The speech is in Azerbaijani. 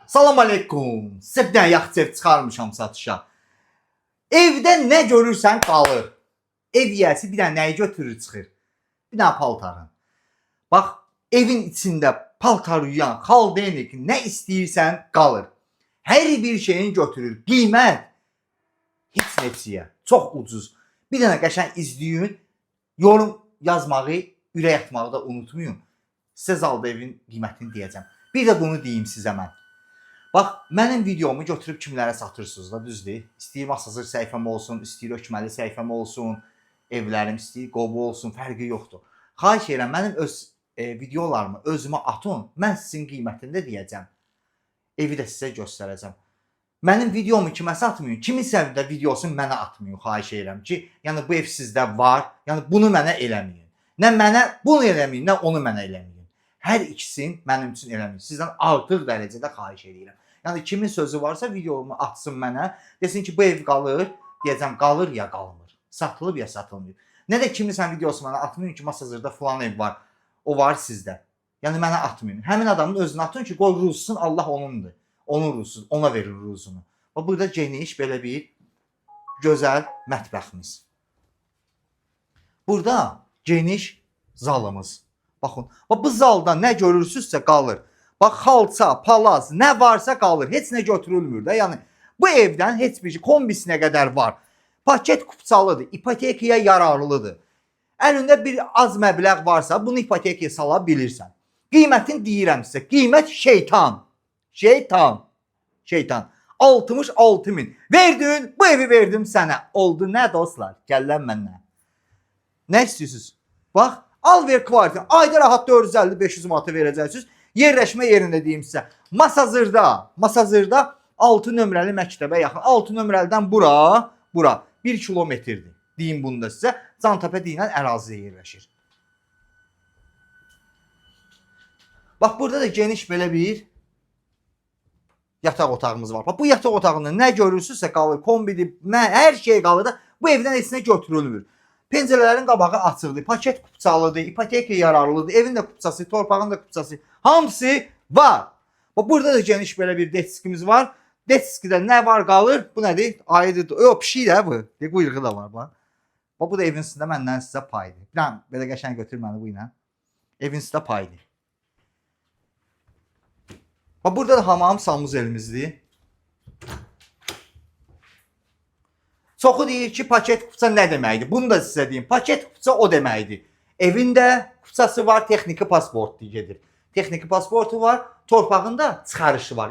Salam aleykum. Sizə bir dənə yaxşı ev çıxarmışam satışa. Evdə nə görürsən qalır. Ev yiyəsi bir dənə nəyi götürür çıxır? Bir dənə paltarın. Bax, evin içində paltar yuyan, xaldenik, nə istəyirsən qalır. Hər bir şeyin götürür. Qiymət heç neçəyə, çox ucuz. Bir dənə qəşəng izləyin, yorum yazmağı, ürək atmağı da unutmayın. Sizə Zalda evin qiymətini deyəcəm. Bir də bunu deyim sizə mən. Bax, mənim videomu götürüb kimlərə satırsınız da, düzdür? İstəyir masazır səhifəm olsun, istəyir ökməli səhifəm olsun, evlərim istəyir qobu olsun, fərqi yoxdur. Xahiş edirəm, mənim öz videolarımı özümə atın, mən sizin qiymətində deyəcəm. Evi də sizə göstərəcəm. Mənim videomu kimə satmayın, kiminsə də videosunu mənə atmayın, xahiş edirəm ki, yəni bu ev sizdə var, yəni bunu mənə eləməyin. Nə mənə bunu eləməyin, nə onu mənə eləməyin. Hər ikisini mənim üçün eləməyin. Sizdən artıq dərəcədə xahiş edirəm. Yəni kimin sözü varsa videomu atsın mənə, desin ki bu ev qalır, deyəcəm qalır ya qalmır, satılıb ya satılmır. Nə də kiminsə videosu mənə atmayın ki, Masazırda falan ev var, o var sizdə. Yəni mənə atmayın. Həmin adamın özünə atın ki, qoy ruzsun, Allah onundur. Onun ruzsun, ona verir ruzunu. Və burada geniş belə bir gözəl mətbəximiz. Burada geniş zalımız. Baxın, bu zalda nə görürsünüzsə qalır. Bax, xalça, palaz, nə varsa qalır. Heç nə götürülmür də. Yəni, bu evdən heç bir şey, kombisinə qədər var. Paket kupçalıdır, ipotekaya yararlıdır. Əlində bir az məbləğ varsa, bunu ipotekaya sala bilirsən. Qiymətini deyirəm sizə. Qiymət şeytan. Şeytan. Şeytan. 66.000. Verdin, bu evi verdim sənə. Oldu nə dostlar? Gəllən məndən. Nə istəyirsiniz? Bax, al ver kvartir. Ayda rahat 450-500 manata verəcəksiniz. Yerləşmə yerində deyim sizə. Masazırda 6 nömrəli məktəbə yaxın. 6 nömrəlidən bura 1 kilometrdir. Deyim bunu da sizə. Cantepe deyilən ərazidə yerləşir. Bax, burada da geniş belə bir yataq otağımız var. Bax, bu yataq otağında nə görürsünüzsə qalır. Kombidir, hər şey qalır da bu evdən heç nə götürülmür. Pəncərələrin qabağı açıqdır, paket kupçalıdır, ipotekaya yararlıdır, evin də kupçası, torpağın da kupçası, hamısı var. Burada da geniş belə bir deskimiz var. Deskidə nə var qalır? Bu nədir? Ayrıdır. Yox, pişik də bu. Quyruğu da var. Bax. Bu da evin üstündə məndən sizə paydır. Bir dənə belə qəşəng götür məni bu ilə. Evin üstündə paydır. Burada da hamam samuzelimizdir. Çoxu deyir ki, paket kupça nə deməkdir? Bunu da sizə deyim. Paket kupça o deməkdir. Evində kupçası var, texniki pasportu gedir. Texniki pasportu var, torpağında çıxarışı var.